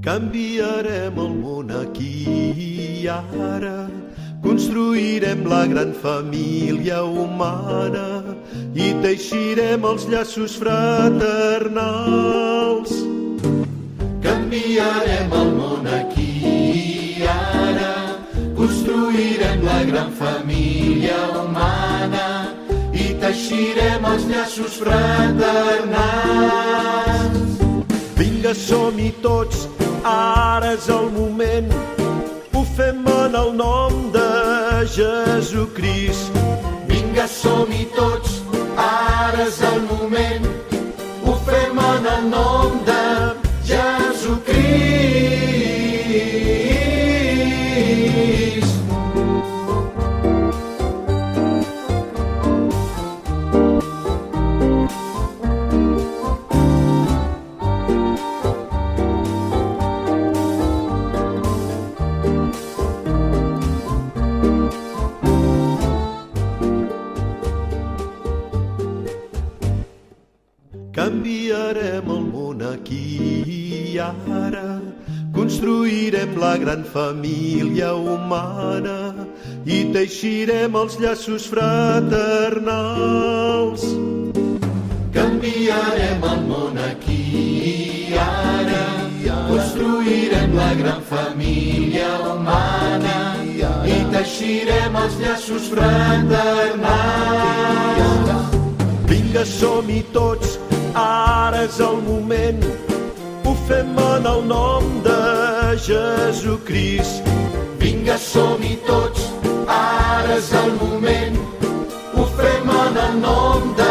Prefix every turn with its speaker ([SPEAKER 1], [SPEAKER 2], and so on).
[SPEAKER 1] Canviarem el món aquí i ara, construirem la gran família humana i teixirem els llaços fraternals. Canviarem el món aquí i ara, construirem la gran família humana i teixirem els llaços fraternals. Vinga, som-hi tots, ara és el moment, ho fem en el nom de Jesucrist. Vinga, som-hi tots, ara és el moment, ho fem en el nom de Jesucrist. Canviarem el món aquí i ara, construirem la gran família humana i teixirem els llaços fraternals. Canviarem el món aquí i ara, construirem la gran família humana i teixirem els llaços fraternals. Vinga, som-hi tots, ara és el moment, ho fem en el nom de Jesucrist. Vinga, som-hi tots, ara és el moment, ho fem en el nom de